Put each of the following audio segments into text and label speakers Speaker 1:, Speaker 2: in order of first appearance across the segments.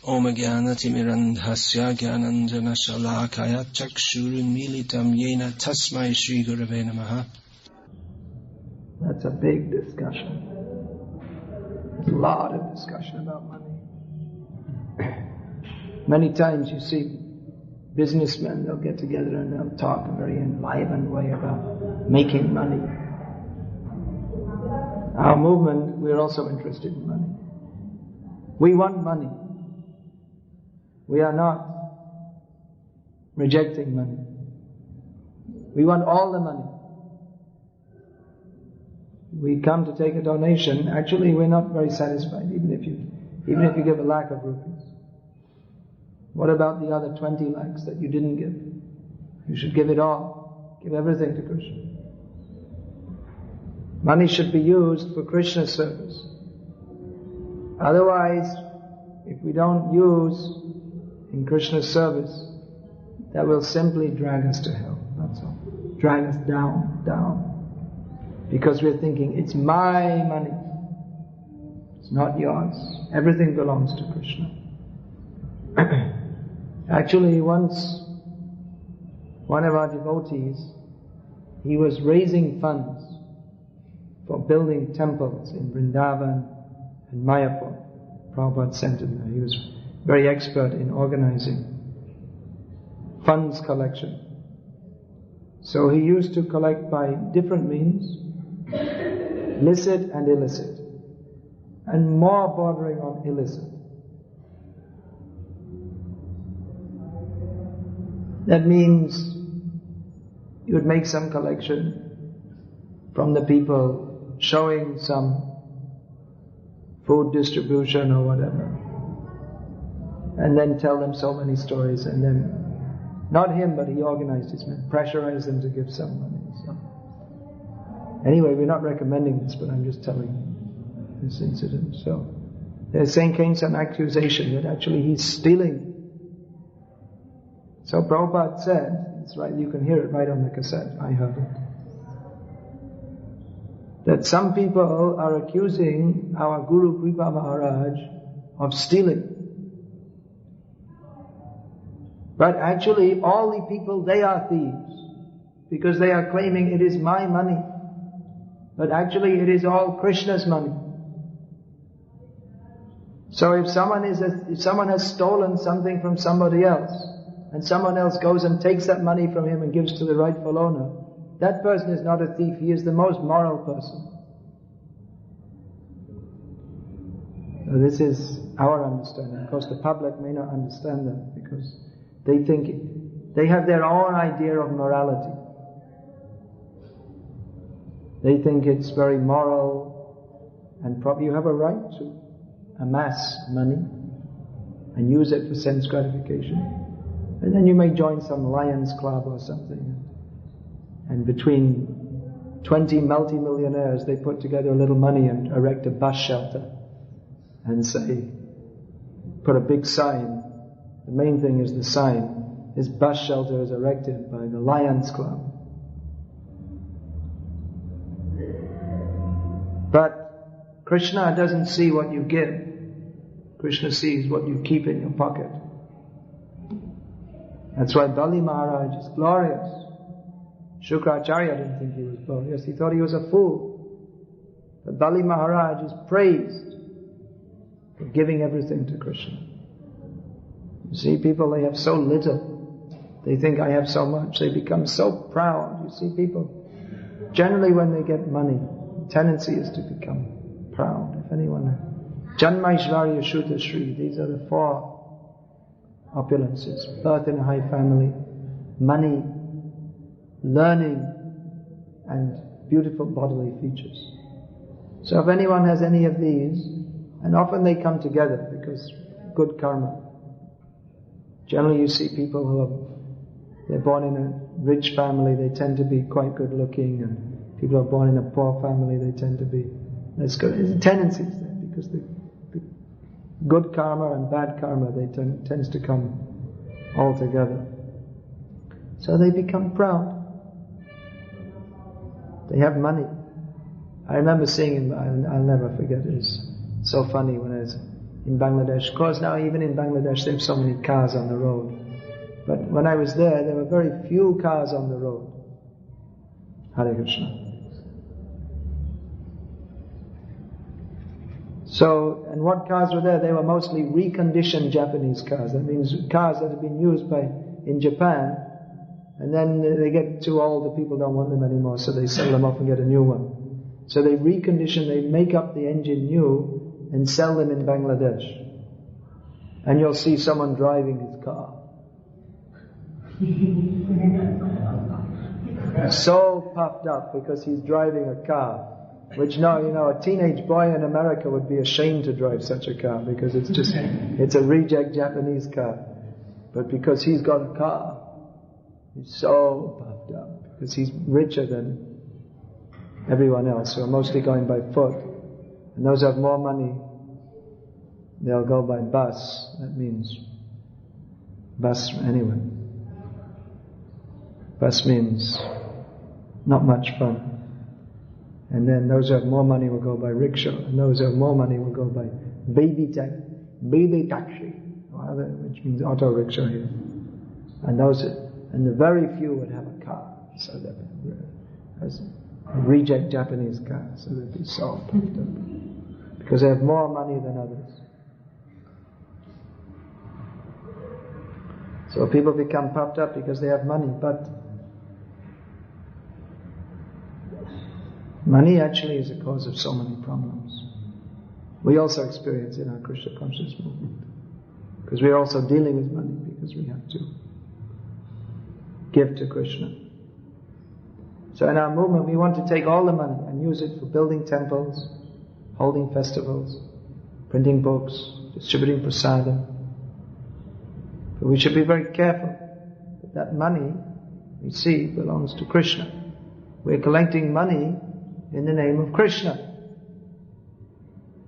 Speaker 1: Om Jnanatimirandhasya Jnananjana Shalakaya Chakshurunmilitam Yena Tasmai Shri Gurave Namaha.
Speaker 2: That's a big discussion. There's a lot of discussion about money. Many times you see businessmen, they'll get together and they'll talk in a very enlivened way about making money. Our movement, we're also interested in money. We want money. We are not rejecting money. We want all the money. We come to take a donation. Actually, we're not very satisfied, even if you give 1 lakh of rupees. What about the other 20 lakhs that you didn't give? You should give it all. Give everything to Krishna. Money should be used for Krishna's service. Otherwise, if we don't use in Krishna's service, that will simply drag us to hell. That's all. Drag us down. Because we're thinking, it's my money. It's not yours. Everything belongs to Krishna. Actually, once, one of our devotees, he was raising funds for building temples in Vrindavan and Mayapur. Prabhupada sent him there. He was very expert in organizing funds collection. So he used to collect by different means, licit and illicit, and more bordering on illicit. That means you would make some collection from the people, showing some food distribution or whatever, and then tell them so many stories, and then, not him, but he organized his men, pressurized them to give some money. So. Anyway, we're not recommending this, but I'm just telling this incident. So, they're saying came some accusation that actually he's stealing. So Prabhupada said, it's right, you can hear it right on the cassette, I heard it, that some people are accusing our Guru Kripa Maharaj of stealing. But actually all the people, they are thieves, because they are claiming it is my money. But actually it is all Krishna's money. So if someone has stolen something from somebody else, and someone else goes and takes that money from him and gives to the rightful owner, that person is not a thief, he is the most moral person. So this is our understanding. Of course the public may not understand that, because they think, they have their own idea of morality. They think it's very moral and probably you have a right to amass money and use it for sense gratification. And then you may join some Lions Club or something. And between 20 multi-millionaires, they put together a little money and erect a bus shelter. And say, put a big sign. The main thing is the sign. This bus shelter is erected by the Lions Club. But Krishna doesn't see what you give. Krishna sees what you keep in your pocket. That's why Bali Maharaj is glorious. Shukracharya didn't think he was glorious. He thought he was a fool. But Bali Maharaj is praised for giving everything to Krishna. You see, people, they have so little. They think, I have so much. They become so proud. You see people, generally when they get money, the tendency is to become proud. If anyone, Janmaishvarya Shuddha Shri, these are the 4 opulences: birth in a high family, money, learning, and beautiful bodily features. So if anyone has any of these, and often they come together because good karma. Generally you see people they're born in a rich family, they tend to be quite good looking, and people are born in a poor family, they tend to be less good. There's tendencies there, because the good karma and bad karma, tends to come all together. So they become proud. They have money. I remember seeing him, I'll never forget, it was so funny when I was in Bangladesh. Of course, now even in Bangladesh, there are so many cars on the road. But when I was there were very few cars on the road. Hare Krishna. So, and what cars were there? They were mostly reconditioned Japanese cars. That means cars that have been used in Japan, and then they get too old, the people don't want them anymore, so they sell them off and get a new one. So they recondition, they make up the engine new and sell them in Bangladesh. And you'll see someone driving his car. So puffed up because he's driving a car. Which a teenage boy in America would be ashamed to drive such a car because it's a reject Japanese car. But because he's got a car, he's so puffed up because he's richer than everyone else who are mostly going by foot. And those who have more money, they'll go by bus. That means bus anyway. Bus means not much fun. And then those who have more money will go by rickshaw, and those who have more money will go by baby taxi, which means auto rickshaw here. And the very few would have a car, so that as a reject Japanese car, so they'd be so puffed up because they have more money than others. So people become puffed up because they have money, but money actually is a cause of so many problems. We also experience in our Krishna consciousness movement. Because we are also dealing with money because we have to give to Krishna. So in our movement we want to take all the money and use it for building temples, holding festivals, printing books, distributing prasadam. But we should be very careful that money, we see, belongs to Krishna. We're collecting money in the name of Krishna.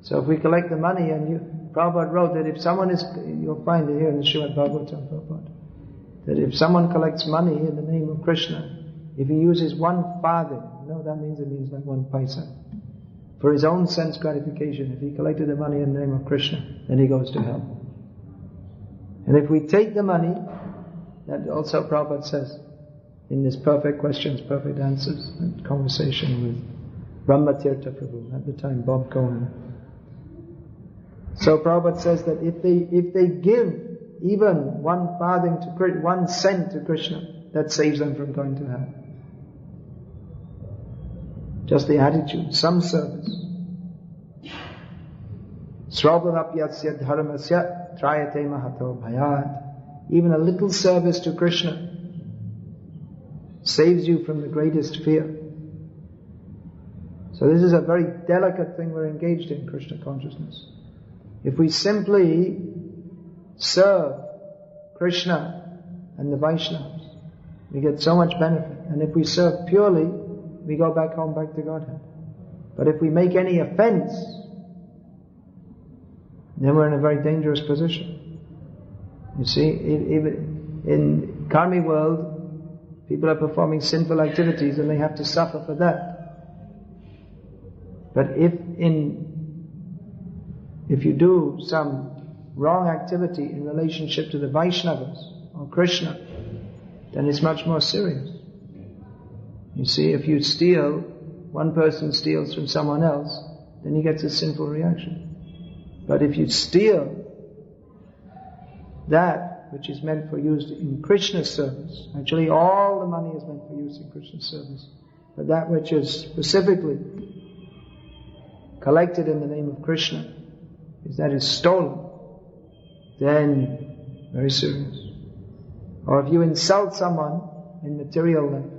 Speaker 2: So if we collect the money, and Prabhupada wrote that if someone you'll find it here in the Srimad Bhagavatam, Prabhupada, that if someone collects money in the name of Krishna, if he uses one farthing, that means it means like one paisa, for his own sense gratification, if he collected the money in the name of Krishna, then he goes to hell. And if we take the money, that also Prabhupada says, in this perfect questions, perfect answers, and conversation with Brahmatirtha Prabhu, at the time Bob Cohen. So Prabhupada says that if they give even one farthing to Krishna, 1 cent to Krishna, that saves them from going to hell. Just the attitude, some service. Srabhavapyasya dharmasya trayate mahato bhayat. Even a little service to Krishna saves you from the greatest fear. So this is a very delicate thing we're engaged in, Krishna consciousness. If we simply serve Krishna and the Vaishnavas, we get so much benefit. And if we serve purely, we go back home, back to Godhead. But if we make any offense, then we're in a very dangerous position. You see, even in karmic world, people are performing sinful activities and they have to suffer for that. But if you do some wrong activity in relationship to the Vaishnavas or Krishna, then it's much more serious. You see, if you steal, one person steals from someone else, then he gets a sinful reaction. But if you steal that which is meant for use in Krishna's service, actually all the money is meant for use in Krishna's service, but that which is specifically collected in the name of Krishna, if that is stolen, then very serious. Or if you insult someone in material life,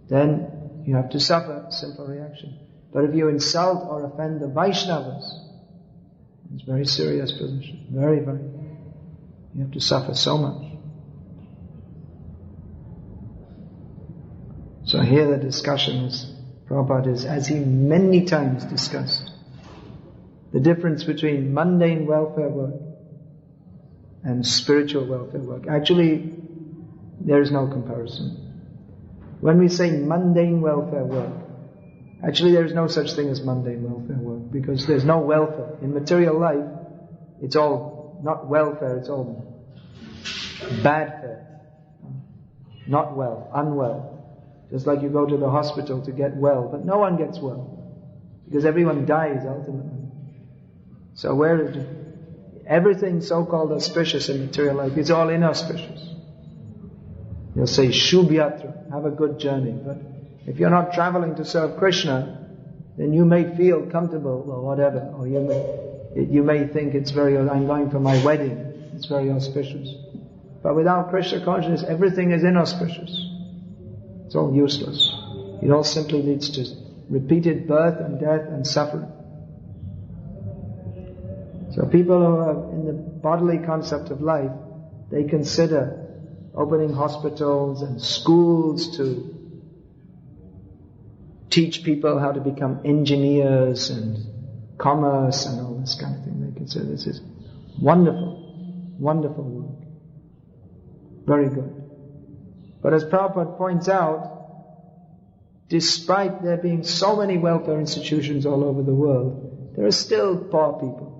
Speaker 2: then you have to suffer sinful reaction. But if you insult or offend the Vaishnavas, it's a very serious position. Very, very. You have to suffer so much. So here the discussion is, Prabhupada is, as he many times discussed, the difference between mundane welfare work and spiritual welfare work. Actually, there is no comparison. When we say mundane welfare work, actually there is no such thing as mundane welfare work, because there's no welfare. In material life, it's all not welfare, it's all bad fare. Not well, unwell. Just like you go to the hospital to get well, but no one gets well. Because everyone dies ultimately. So everything so-called auspicious in material life is all inauspicious. You'll say, Shubh Yatra, have a good journey. But if you're not traveling to serve Krishna, then you may feel comfortable or whatever. Or you may think I'm going for my wedding. It's very auspicious. But without Krishna consciousness, everything is inauspicious. It's all useless. It all simply leads to repeated birth and death and suffering. So people who are in the bodily concept of life, they consider opening hospitals and schools to teach people how to become engineers and commerce and all this kind of thing. They consider this is wonderful, wonderful work. Very good. But as Prabhupada points out, despite there being so many welfare institutions all over the world, there are still poor people.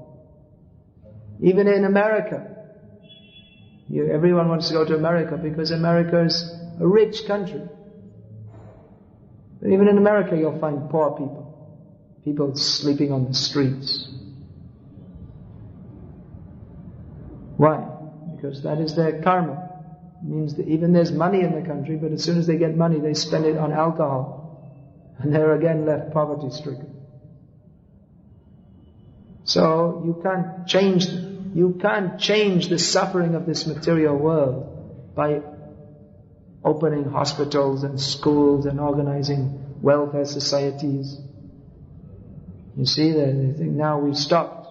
Speaker 2: Even in America. Everyone wants to go to America because America is a rich country. But even in America you'll find poor people. People sleeping on the streets. Why? Because that is their karma. It means that even there's money in the country, but as soon as they get money, they spend it on alcohol. And they're again left poverty-stricken. So you can't change the suffering of this material world by opening hospitals and schools and organizing welfare societies. You see that they think now we've stopped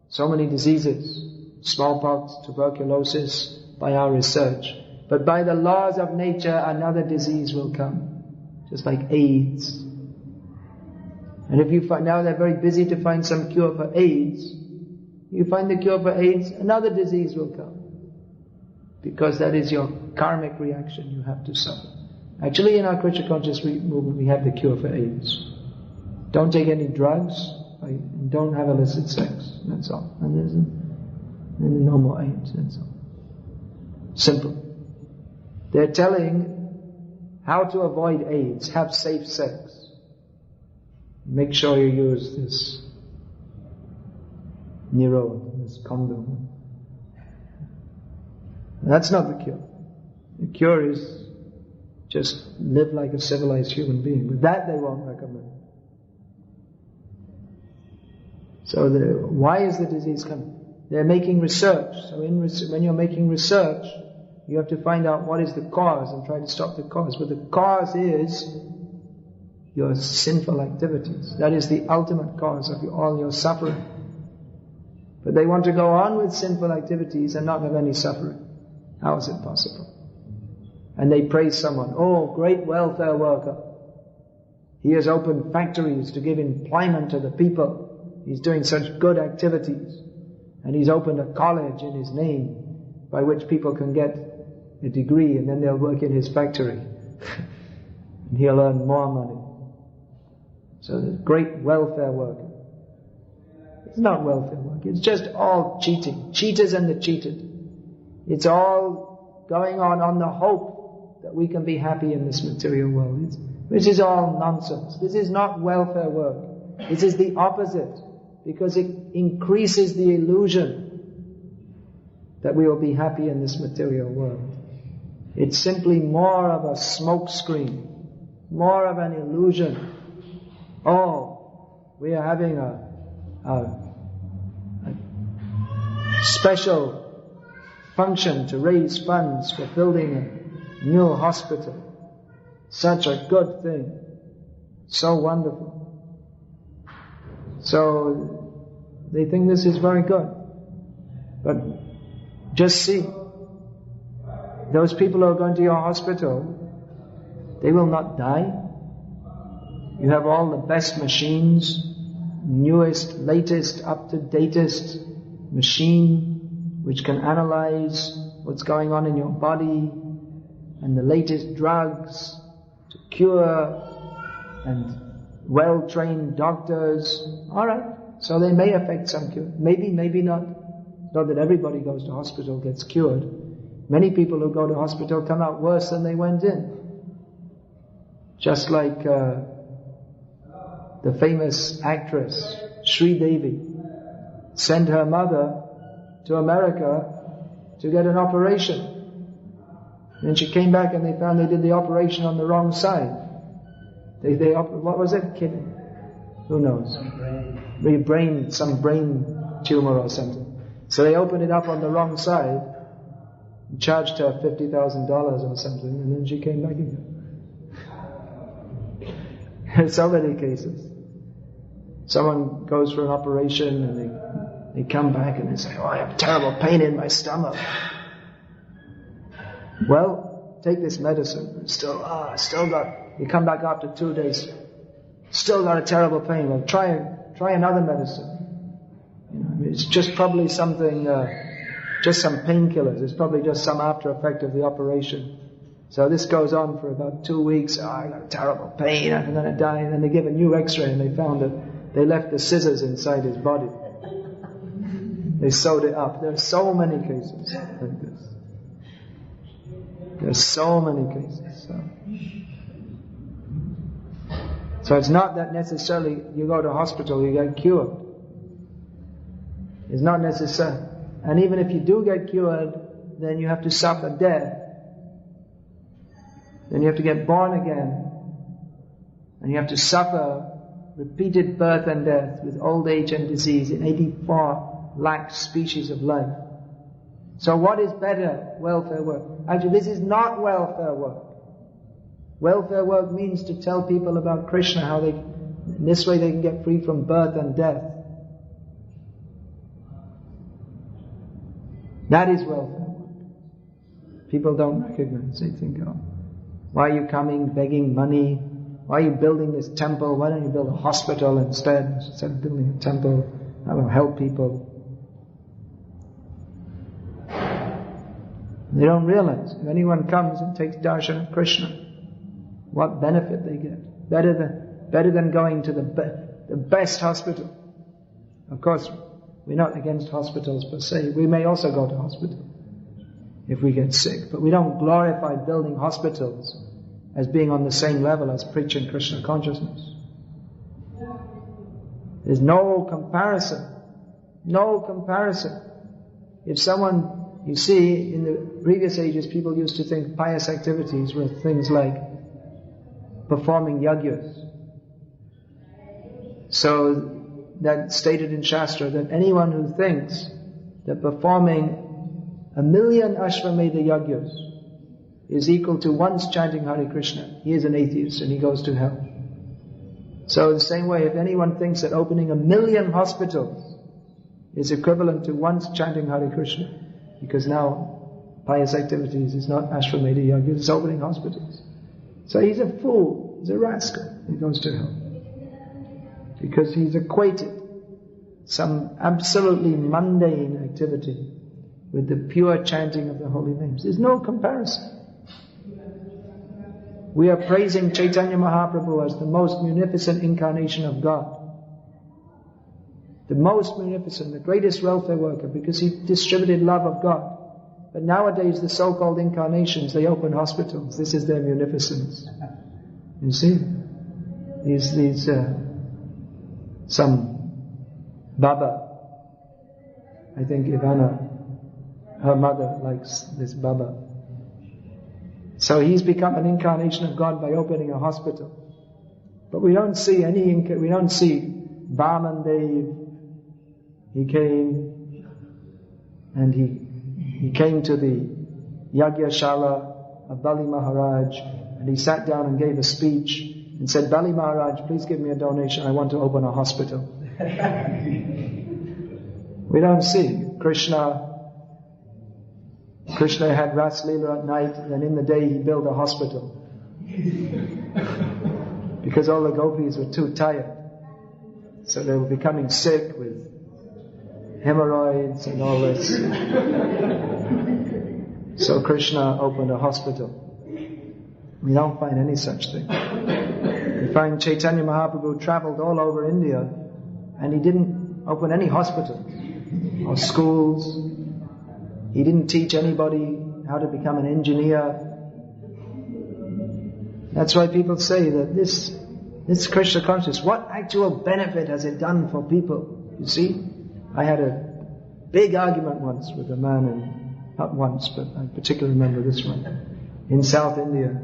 Speaker 2: so many diseases, smallpox, tuberculosis, by our research. But by the laws of nature, another disease will come, just like AIDS. And if you find, now they're very busy to find some cure for AIDS, you find the cure for AIDS, another disease will come. Because that is your karmic reaction you have to suffer. Actually in our Krishna conscious movement we have the cure for AIDS. Don't take any drugs, and don't have illicit sex, that's all. And no more AIDS, that's all. Simple. They're telling how to avoid AIDS. Have safe sex. Make sure you use this Nirod, this condom. That's not the cure. The cure is just live like a civilized human being. But that they won't recommend. So why is the disease coming? They're making research. So when you're making research, you have to find out what is the cause and try to stop the cause. But the cause is your sinful activities. That is the ultimate cause of all your suffering. But they want to go on with sinful activities and not have any suffering. How is it possible? And they praise someone. Oh, great welfare worker. He has opened factories to give employment to the people. He's doing such good activities. And he's opened a college in his name by which people can get a degree and then they'll work in his factory. And he'll earn more money. So the great welfare worker. It's not welfare work. It's just all cheating. Cheaters and the cheated. It's all going on the hope that we can be happy in this material world. Which is all nonsense. This is not welfare work. This is the opposite. Because it increases the illusion that we will be happy in this material world. It's simply more of a smoke screen. More of an illusion. Oh, we are having a special function to raise funds for building a new hospital. Such a good thing. So wonderful. So they think this is very good. But just see, those people who are going to your hospital, they will not die. You have all the best machines, newest, latest, up-to-datest machine which can analyze what's going on in your body, and the latest drugs to cure, and well-trained doctors. Alright, so they may affect some cure. Maybe, maybe not. Not that everybody goes to hospital gets cured. Many people who go to hospital come out worse than they went in. Just like the famous actress Sri Devi sent her mother to America to get an operation. And she came back and they found they did the operation on the wrong side. What was it? Kidney? Who knows? Some brain tumor or something. So they opened it up on the wrong side, and charged her $50,000 or something, and then she came back again. There's so many cases. Someone goes for an operation and they come back and they say, "Oh, I have terrible pain in my stomach." Well, take this medicine. Still got. You come back after 2 days, still got a terrible pain. Well, try another medicine. It's just probably something, just some painkillers. It's probably just some after effect of the operation. So this goes on for about 2 weeks. "Oh, I got a terrible pain. I'm going to die." And then they give a new X-ray and they found that they left the scissors inside his body. They sewed it up. There are so many cases like this. There are so many cases. So it's not that necessarily you go to hospital, you get cured. It's not necessary. And even if you do get cured, then you have to suffer death. Then you have to get born again. And you have to suffer repeated birth and death with old age and disease in 84 lakh species of life. So what is better? Welfare work. Actually, this is not welfare work. Welfare work means to tell people about Krishna, how in this way they can get free from birth and death. That is welfare work. People don't recognize. They think, "Oh, why are you coming begging money? Why are you building this temple? Why don't you build a hospital instead of building a temple? I will help people." They don't realize if anyone comes and takes darshan of Krishna, what benefit they get. Better than going to the best hospital. Of course, we're not against hospitals per se. We may also go to hospital if we get sick. But we don't glorify building hospitals as being on the same level as preaching Krishna consciousness. There's no comparison. No comparison. If someone, you see, in the previous ages, people used to think pious activities were things like performing yajnas. So that stated in Shastra that anyone who thinks that performing 1,000,000 Ashvamedha yajnas is equal to once chanting Hare Krishna, he is an atheist and he goes to hell. So the same way, if anyone thinks that opening 1,000,000 hospitals is equivalent to once chanting Hare Krishna, because now pious activities is not Ashvamedha yajnas, it's opening hospitals. So he's a fool, he's a rascal, he goes to hell. Because he's equated some absolutely mundane activity with the pure chanting of the holy names. There's no comparison. We are praising Chaitanya Mahaprabhu as the most munificent incarnation of God. The most munificent, the greatest welfare worker, because he distributed love of God. But nowadays the so-called incarnations, they open hospitals. This is their munificence. You see? These some Baba, I think Ivana, her mother likes this Baba. So he's become an incarnation of God by opening a hospital. But we don't see Vamandev. He came and he came to the Yagyashala of Bali Maharaj and he sat down and gave a speech and said, "Bali Maharaj, please give me a donation. I want to open a hospital." We don't see Krishna had Ras Leela at night, and then in the day he built a hospital. Because all the gopis were too tired. So they were becoming sick with hemorrhoids and all this. So Krishna opened a hospital. We don't find any such thing. We find Chaitanya Mahaprabhu traveled all over India and he didn't open any hospital. or schools. He didn't teach anybody how to become an engineer. That's why people say that this Krishna consciousness, what actual benefit has it done for people? You see, I had a big argument once with a man, not once, but I particularly remember this one, in South India.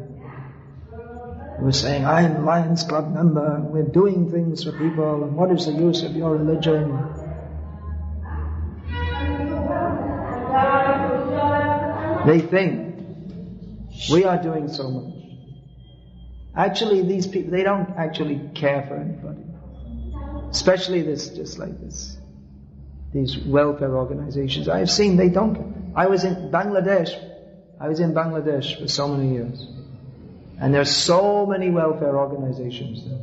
Speaker 2: He was saying, I'm a Lions Club member, and we're doing things for people, and what is the use of your religion? They think we are doing so much. Actually, these people, they don't actually care for anybody. Especially these welfare organizations. I've seen they don't care. I was in Bangladesh for so many years. And there's so many welfare organizations there.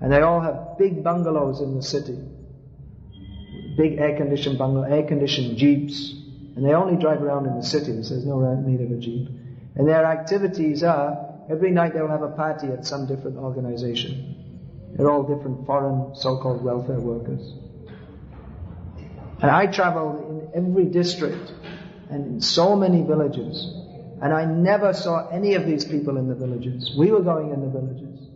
Speaker 2: And they all have big bungalows in the city. Big air-conditioned bungalows, air-conditioned jeeps. And they only drive around in the cities. There's no need of a jeep. And their activities are, every night they'll have a party at some different organization. They're all different foreign so-called welfare workers. And I traveled in every district and in so many villages. And I never saw any of these people in the villages. We were going in the villages.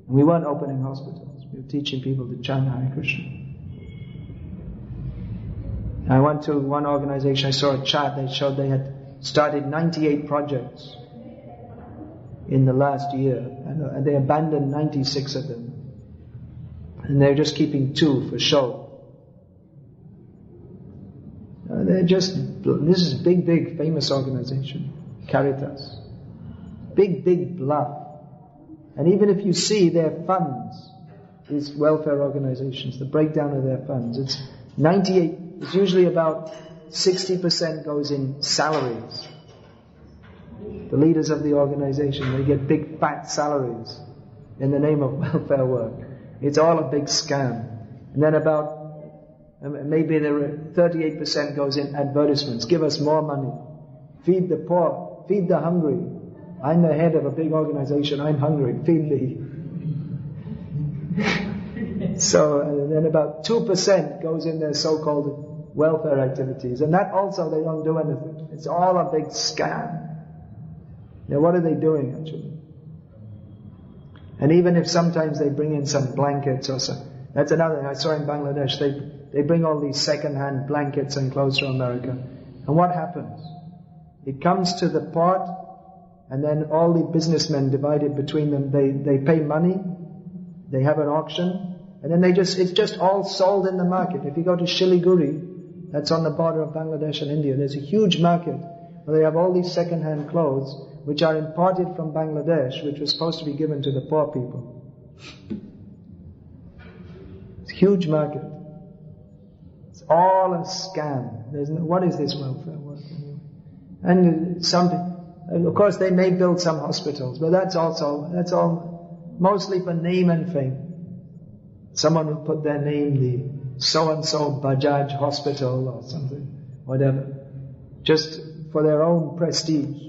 Speaker 2: And we weren't opening hospitals. We were teaching people to chant Hare Krishna. I went to one organization, I saw a chart, they showed they had started 98 projects in the last year, and they abandoned 96 of them. And they're just keeping 2 for show. This is big, famous organization, Caritas. Big bluff. And even if you see their funds, these welfare organizations, the breakdown of their funds, it's 98, it's usually about 60% goes in salaries. The leaders of the organization, they get big fat salaries in the name of welfare work. It's all a big scam. And then about maybe 38% goes in advertisements. Give us more money. Feed the poor. Feed the hungry. I'm the head of a big organization. I'm hungry. Feed me. So then about 2% goes in their so-called welfare activities. And that also they don't do anything. It's all a big scam. Now what are they doing actually? And even if sometimes they bring in some blankets or something, that's another thing I saw in Bangladesh. They bring all these second-hand blankets and clothes from America. And what happens? It comes to the port, and then all the businessmen divided between them, they pay money, they have an auction, and then it's just all sold in the market. If you go to Siliguri, that's on the border of Bangladesh and India, there's a huge market where they have all these second-hand clothes which are imported from Bangladesh, which was supposed to be given to the poor people. It's a huge market. It's all a scam. What is this welfare work? And of course they may build some hospitals, but that's all mostly for name and fame. Someone will put their name, the so-and-so Bajaj Hospital or something, whatever, just for their own prestige.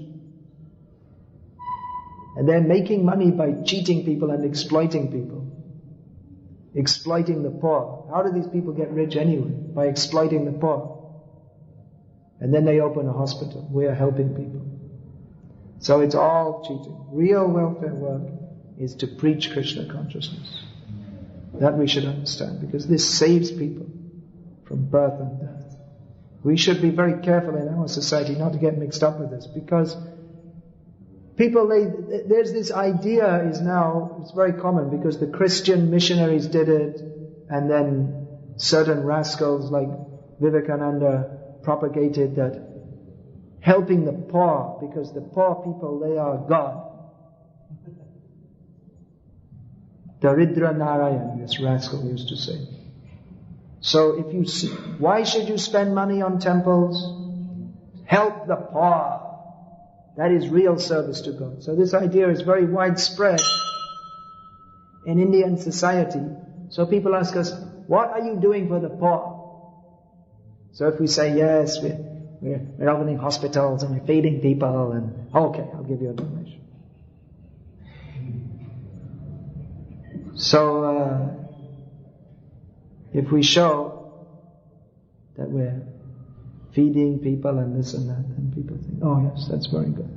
Speaker 2: And they're making money by cheating people and exploiting people. Exploiting the poor. How do these people get rich anyway? By exploiting the poor. And then they open a hospital. We are helping people. So it's all cheating. Real welfare work is to preach Krishna consciousness. That we should understand, because this saves people from birth and death. We should be very careful in our society not to get mixed up with this, because people, there's this idea it's very common, because the Christian missionaries did it, and then certain rascals like Vivekananda propagated that helping the poor, because the poor people, they are God. Daridra Narayan, this rascal used to say. So if you see, why should you spend money on temples? Help the poor. That is real service to God. So this idea is very widespread in Indian society. So people ask us, what are you doing for the poor? So if we say, yes, we're opening hospitals and we're feeding people, and okay, I'll give you a donation. So if we show that we're feeding people and this and that, then people think, oh yes, that's very good.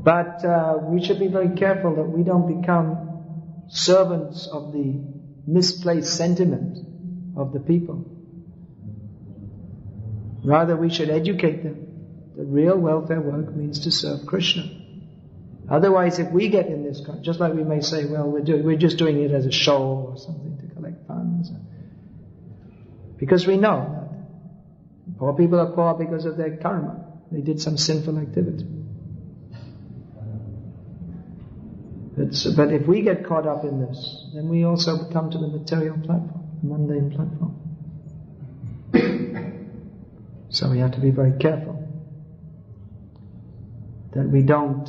Speaker 2: But we should be very careful that we don't become servants of the misplaced sentiment of the people. Rather, we should educate them that real welfare work means to serve Krishna. Otherwise, if we get in this, just like we may say, well, we're just doing it as a show or something to collect funds. Because we know that poor people are poor because of their karma. They did some sinful activity. But if we get caught up in this, then we also come to the material platform, the mundane platform. So we have to be very careful that we don't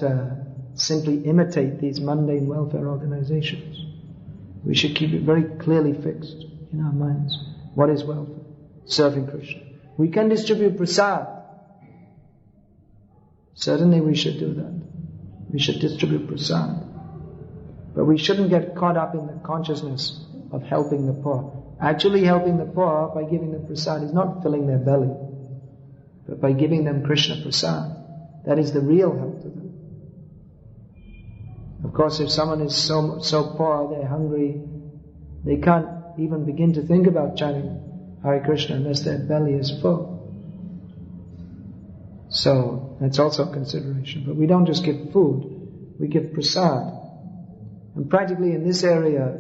Speaker 2: simply imitate these mundane welfare organizations. We should keep it very clearly fixed in our minds. What is welfare? Serving Krishna. We can distribute prasad. Certainly we should do that. We should distribute prasad. But we shouldn't get caught up in the consciousness of helping the poor. Actually helping the poor by giving them prasad is not filling their belly, but by giving them Krishna prasad. That is the real help to them. Of course, if someone is so poor, they're hungry, they can't even begin to think about chanting Hare Krishna unless their belly is full. So, that's also a consideration. But we don't just give food, we give prasad. And practically in this area,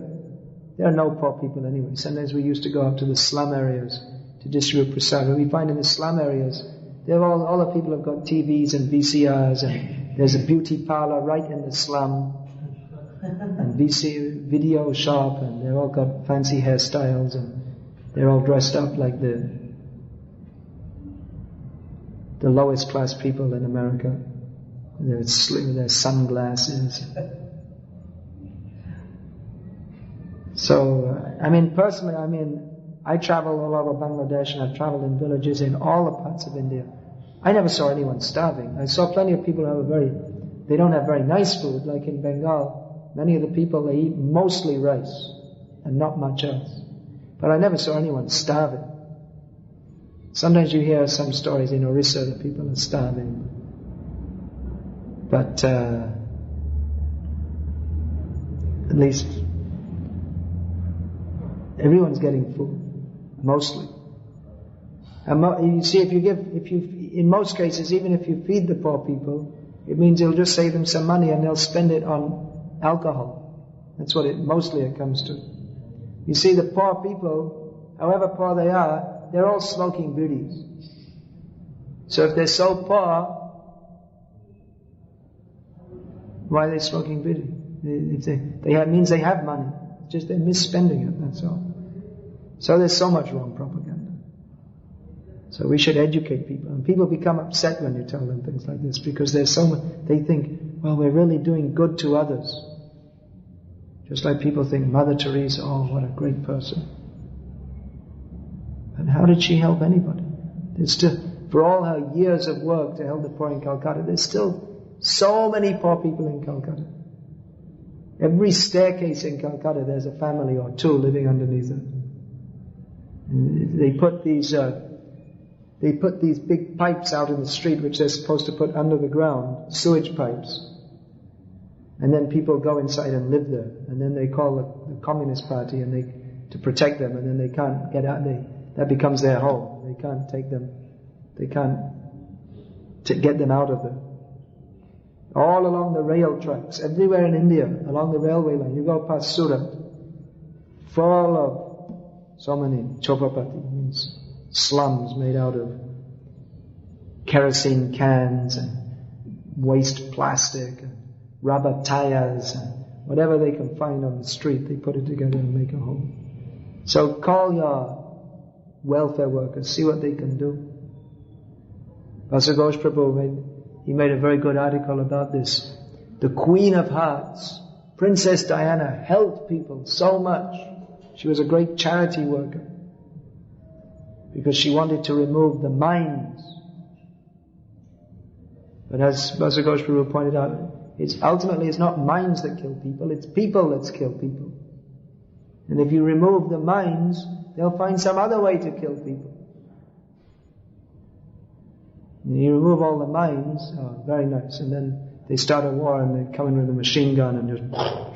Speaker 2: there are no poor people anyway. Sometimes we used to go up to the slum areas to distribute prasad. But we find in the slum areas, all the people have got TVs and VCRs, and there's a beauty parlor right in the slum, and video shop, and they've all got fancy hairstyles, and they're all dressed up like the lowest class people in America. They're slim with their sunglasses. So, personally, I travel all over Bangladesh, and I've traveled in villages in all the parts of India. I never saw anyone starving. I saw plenty of people who they don't have very nice food, like in Bengal. Many of the people, they eat mostly rice and not much else. But I never saw anyone starving. Sometimes you hear some stories in Orissa that people are starving. But at least everyone's getting food, mostly. And you see, in most cases, even if you feed the poor people, it means you'll just save them some money and they'll spend it on alcohol. That's what mostly it comes to. You see, the poor people, however poor they are, they're all smoking bidis. So if they're so poor, why are they smoking bidi? It means they have money. It's just they're misspending it, that's all. So there's so much wrong propaganda. So we should educate people. And people become upset when you tell them things like this, because they think, well, we're really doing good to others. Just like people think Mother Teresa, oh, what a great person. And how did she help anybody? For all her years of work to help the poor in Calcutta, there's still so many poor people in Calcutta. Every staircase in Calcutta, there's a family or two living underneath it. And they put these big pipes out in the street, which they're supposed to put under the ground, sewage pipes. And then people go inside and live there. And then they call the Communist Party to protect them, and then they can't get out. That becomes their home. They can't take them. They can't get them out of there. All along the rail tracks, everywhere in India, along the railway line, you go past Surat, full of so many chopapati, means slums made out of kerosene cans and waste plastic and rubber tires and whatever they can find on the street, they put it together and make a home. So call your welfare workers, see what they can do. Bhakti Prabhu made a very good article about this. The Queen of Hearts, Princess Diana, helped people so much. She was a great charity worker because she wanted to remove the minds. But as Bhakti Prabhu pointed out, it's not minds that kill people, it's people that kill people. And if you remove the minds, they'll find some other way to kill people. And you remove all the mines, oh, very nice, and then they start a war and they come in with a machine gun and just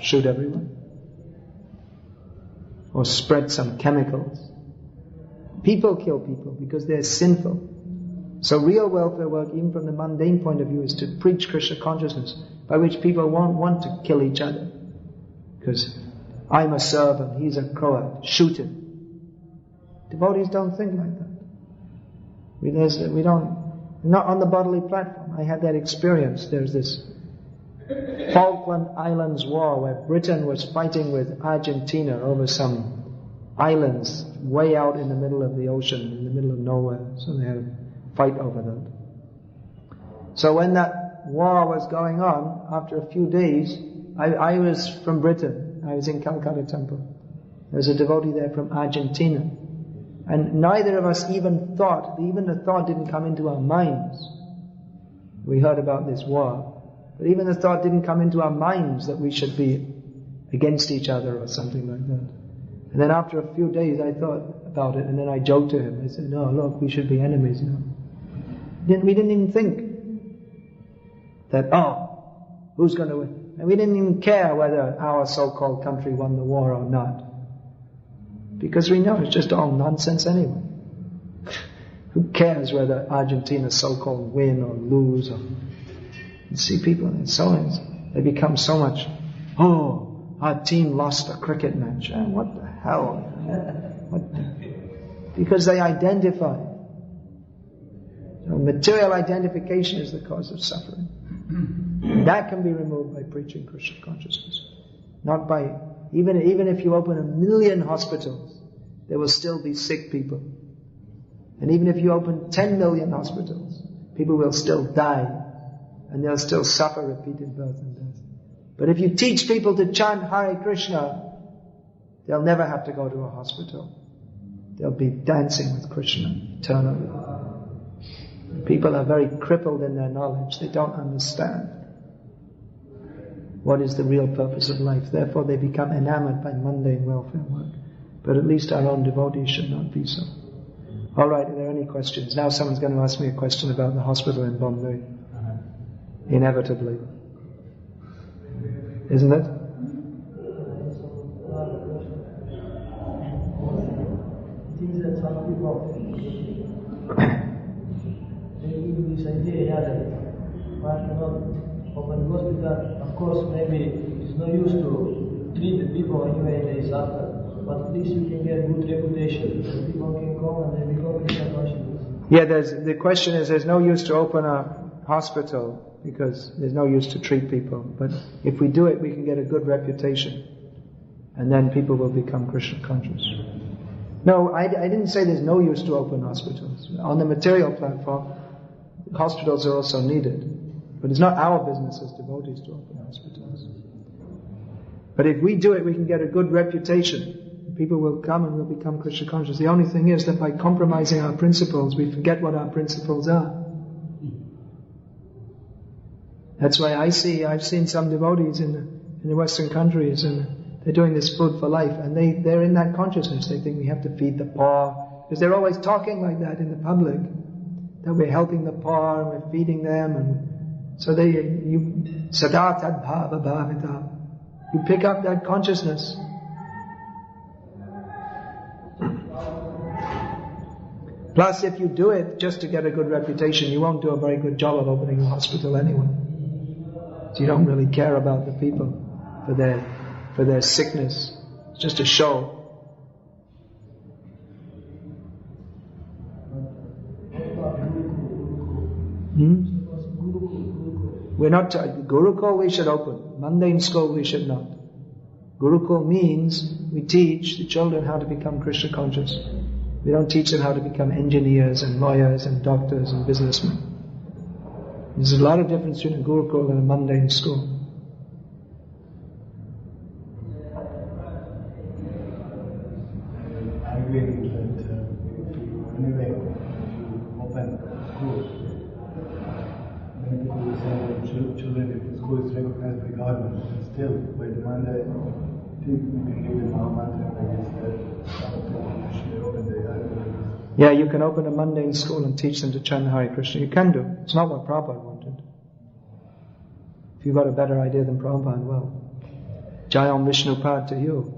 Speaker 2: shoot everyone. Or spread some chemicals. People kill people because they're sinful. So real welfare work, even from the mundane point of view, is to preach Krishna consciousness, by which people won't want to kill each other. Because I'm a servant, he's a crowd, shoot him. Devotees don't think like that. We don't, not on the bodily platform. I had that experience. There's this Falkland Islands War where Britain was fighting with Argentina over some islands way out in the middle of the ocean, in the middle of nowhere. So they had a fight over that. So when that war was going on, after a few days, I was from Britain. I was in Calcutta Temple. There was a devotee there from Argentina. And neither of us even the thought didn't come into our minds. We heard about this war. But even the thought didn't come into our minds that we should be against each other or something like that. And then after a few days I thought about it, and then I joked to him. I said, no, look, we should be enemies now. We didn't even think that, who's going to win? And we didn't even care whether our so-called country won the war or not. Because we know it's just all nonsense anyway. Who cares whether Argentina so-called win or lose? You see people, they become so much, our team lost a cricket match. What the hell? Because they identify. So material identification is the cause of suffering. And that can be removed by preaching Krishna consciousness. Not by, even if you open 1 million hospitals, there will still be sick people. And even if you open 10 million hospitals, people will still die. And they'll still suffer repeated birth and death. But if you teach people to chant Hare Krishna, they'll never have to go to a hospital. They'll be dancing with Krishna eternally. People are very crippled in their knowledge. They don't understand what is the real purpose of life. Therefore they become enamored by mundane welfare work. But at least our own devotees should not be so. Alright, are there any questions? Now someone's going to ask me a question about the hospital in Bombay. Inevitably. Isn't it?
Speaker 3: Things that some people they give this idea that why cannot open hospital. Of course, maybe it's no use to treat the people anyway they suffer, but at least you can get good reputation. So people can come and they become Krishna conscious.
Speaker 2: Yeah, the question is, there's no use to open a hospital because there's no use to treat people. But if we do it, we can get a good reputation, and then people will become Krishna conscious. No, I didn't say there's no use to open hospitals. On the material platform, hospitals are also needed. But it's not our business as devotees to open hospitals. But if we do it, we can get a good reputation. People will come and will become Krishna conscious. The only thing is that by compromising our principles, we forget what our principles are. That's why I've seen some devotees in the Western countries, and they're doing this food for life, and they're in that consciousness. They think we have to feed the poor, because they're always talking like that in the public, that we're helping the poor, and we're feeding them, and so you sada tad bhava bhavita. You pick up that consciousness. Plus, if you do it just to get a good reputation, you won't do a very good job of opening a hospital anyway. So you don't really care about the people for their sickness. It's just a show. We're not Gurukul we should open. Mundane school we should not. Gurukul means we teach the children how to become Krishna conscious. We don't teach them how to become engineers and lawyers and doctors and businessmen. There's a lot of difference between a Gurukul and a mundane school.
Speaker 3: I agree that anyway, you open school, many people will say that children, if the school is recognized by government, still by the mandate,
Speaker 2: Yeah, you can open a mundane school and teach them to chant Hare Krishna. You can do. It's not what Prabhupada wanted. If you've got a better idea than Prabhupada, well, Jayam Vishnupad to you.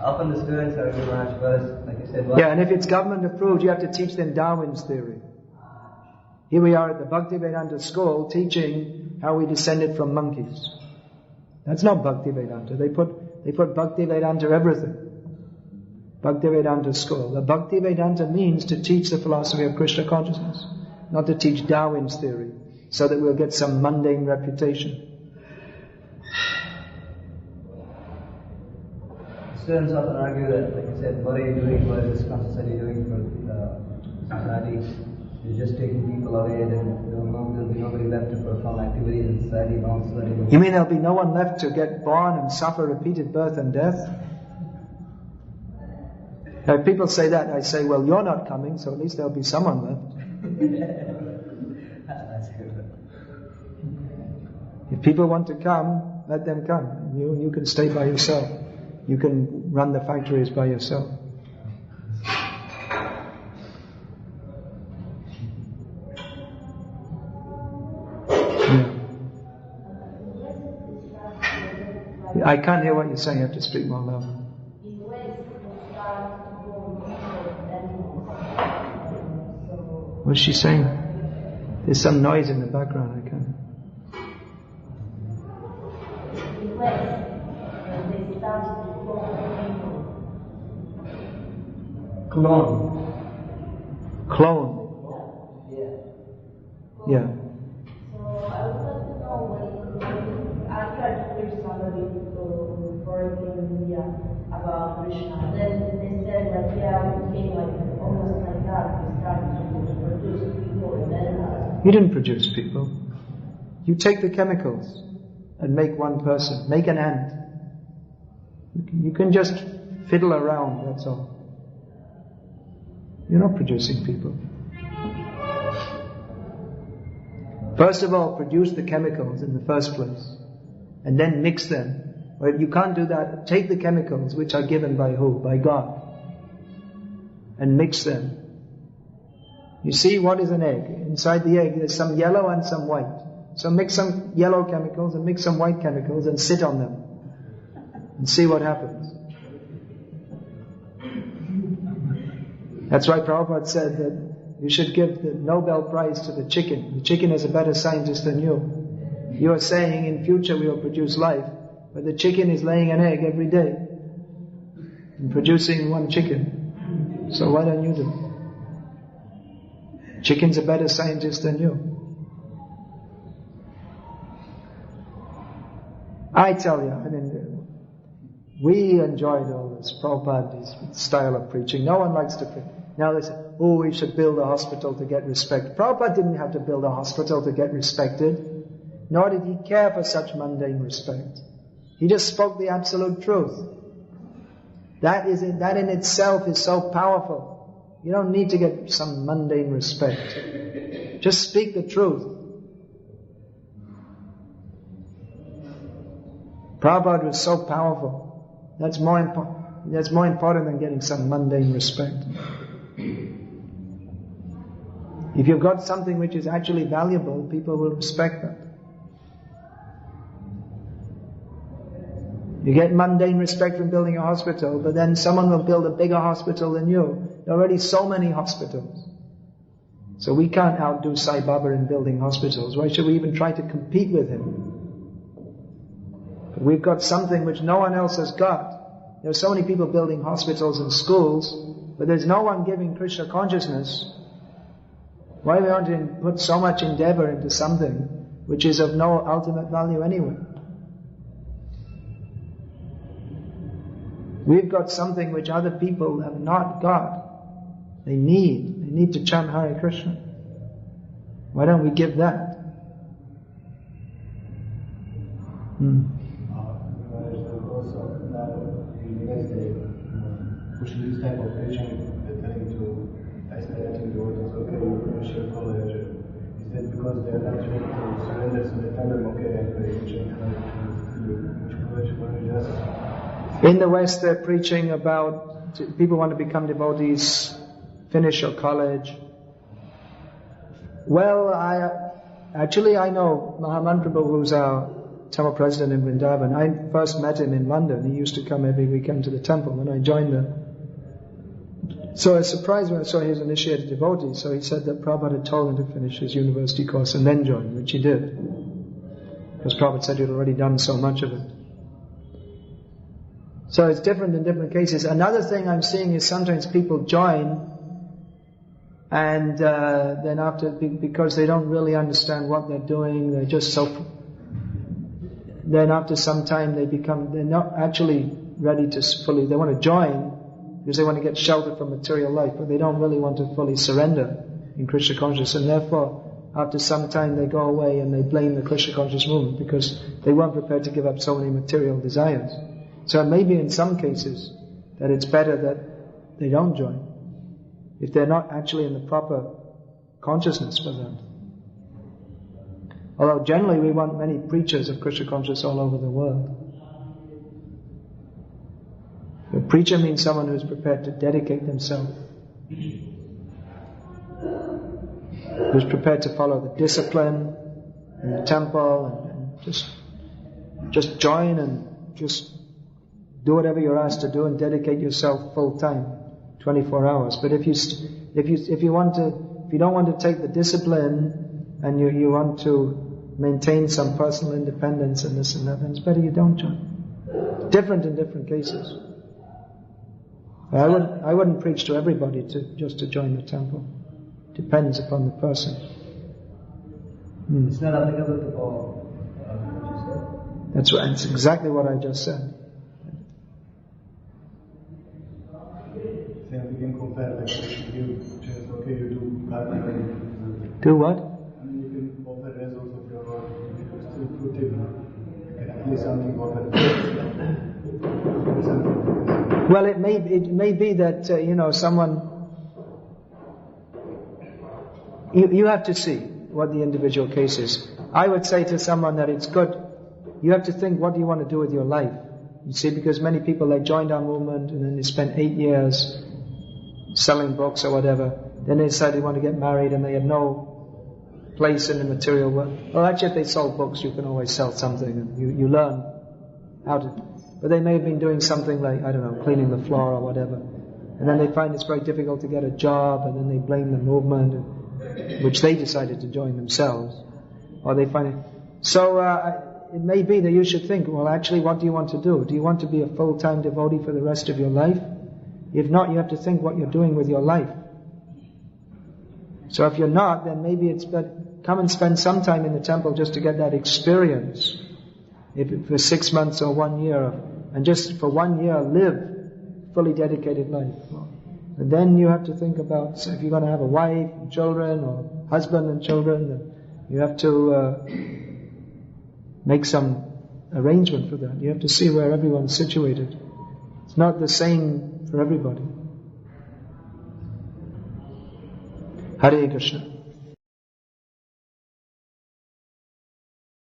Speaker 4: Often the students are given much first, like you said.
Speaker 2: Yeah, and if it's government approved, you have to teach them Darwin's theory. Here we are at the Bhaktivedanta school teaching how we descended from monkeys. That's not Bhaktivedanta. They put Bhaktivedanta everything. Bhaktivedanta school. The Bhaktivedanta means to teach the philosophy of Krishna consciousness, not to teach Darwin's theory, so that we'll get some mundane reputation.
Speaker 4: Students often argue that, like I said, what are you doing? What is this consciously doing for society? You're just taking people away, then there'll be nobody left to perform activities in society.
Speaker 2: You mean there'll be no one left to get born and suffer repeated birth and death? Now, if people say that, I say, well, you're not coming, so at least there'll be someone left. If people want to come, let them come. You can stay by yourself. You can run the factories by yourself. Yeah. I can't hear what you're saying. You have to speak more loud. What's she saying? There's some noise in the background. I can't. Clone. Yeah.
Speaker 5: So I would like to know when I tried to preach somebody for India about Krishna. Then they said like, yeah, we became like almost like that. We started to produce people and then
Speaker 2: you didn't produce people. You take the chemicals and make one person, make an ant. You can just fiddle around, that's all. You're not producing people. First of all, produce the chemicals in the first place, and then mix them. Or if you can't do that, take the chemicals which are given by who? By God. And mix them. You see, what is an egg? Inside the egg there's some yellow and some white. So mix some yellow chemicals and mix some white chemicals and sit on them. And see what happens. That's why Prabhupada said that you should give the Nobel Prize to the chicken. The chicken is a better scientist than you. You are saying in future we will produce life, but the chicken is laying an egg every day and producing one chicken. So why don't you do it? Chicken's a better scientist than you. I tell you, we enjoyed all this Prabhupada's style of preaching. No one likes to preach. Now they say, oh, we should build a hospital to get respect. Prabhupada didn't have to build a hospital to get respected, nor did he care for such mundane respect. He just spoke the absolute truth. That in itself is so powerful. You don't need to get some mundane respect. Just speak the truth. Prabhupada was so powerful. That's more important than getting some mundane respect. If you've got something which is actually valuable, people will respect that. You get mundane respect from building a hospital, but then someone will build a bigger hospital than you. There are already so many hospitals. So we can't outdo Sai Baba in building hospitals. Why should we even try to compete with him? But we've got something which no one else has got. There are so many people building hospitals and schools, but there's no one giving Krishna consciousness. Why do we want to put so much endeavor into something which is of no ultimate value anyway? We've got something which other people have not got. They need to chant Hare Krishna. Why don't we give that?
Speaker 6: Also, now in Wednesday, pushing this type of preaching, telling to isolating the audience, okay, you finish your college. Is that because they are not ready to surrender, so they tell them, okay, I'm very
Speaker 2: In the West, they're preaching about people want to become devotees, finish your college. Well, I know Mahaman Prabhu, who's our temple president in Vrindavan. I first met him in London. He used to come every weekend to the temple when I joined there. So I was surprised when I saw he was an initiated devotee. So he said that Prabhupada had told him to finish his university course and then join, which he did. Because Prabhupada said he'd already done so much of it. So it's different in different cases. Another thing I'm seeing is sometimes people join and then after, because they don't really understand what they're doing, they're just then after some time they're not actually ready to fully, they want to join because they want to get shelter from material life, but they don't really want to fully surrender in Krishna consciousness, and therefore after some time they go away and they blame the Krishna conscious movement because they weren't prepared to give up so many material desires. So maybe in some cases that it's better that they don't join if they're not actually in the proper consciousness for that. Although generally we want many preachers of Krishna consciousness all over the world. A preacher means someone who is prepared to dedicate themselves, who's prepared to follow the discipline in the temple and just join and just do whatever you're asked to do and dedicate yourself full time, 24 hours. But if you don't want to take the discipline and you want to maintain some personal independence and this and that, then it's better you don't join. Different in different cases. I wouldn't preach to everybody just to join the temple. Depends upon the person.
Speaker 4: It's not applicable to all, what you said?
Speaker 2: That's right. It's exactly what I just said.
Speaker 6: We can compare, like, you just, okay, you do karma.
Speaker 2: Do what?
Speaker 6: I mean, you can offer results of your work, if you're still fruitful, at least something offered.
Speaker 2: Well, it may be that, someone, you have to see what the individual case is. I would say to someone that it's good, you have to think, what do you want to do with your life? You see, because many people, they joined our movement and then they spent 8 years selling books or whatever. Then they decided they want to get married and they had no place in the material world. Well, actually, if they sold books, you can always sell something and you learn how to. But they may have been doing something like, I don't know, cleaning the floor or whatever. And then they find it's very difficult to get a job, and then they blame the movement, which they decided to join themselves. Or they find it. So it may be that you should think, well, actually, what do you want to do? Do you want to be a full-time devotee for the rest of your life? If not, you have to think what you're doing with your life. So if you're not, then maybe it's better, come and spend some time in the temple just to get that experience. If for 6 months or 1 year, and just for 1 year live fully dedicated life. And then you have to think about, so if you're going to have a wife and children, or husband and children, then you have to make some arrangement for that. You have to see where everyone's situated. It's not the same for everybody. Hare Krishna.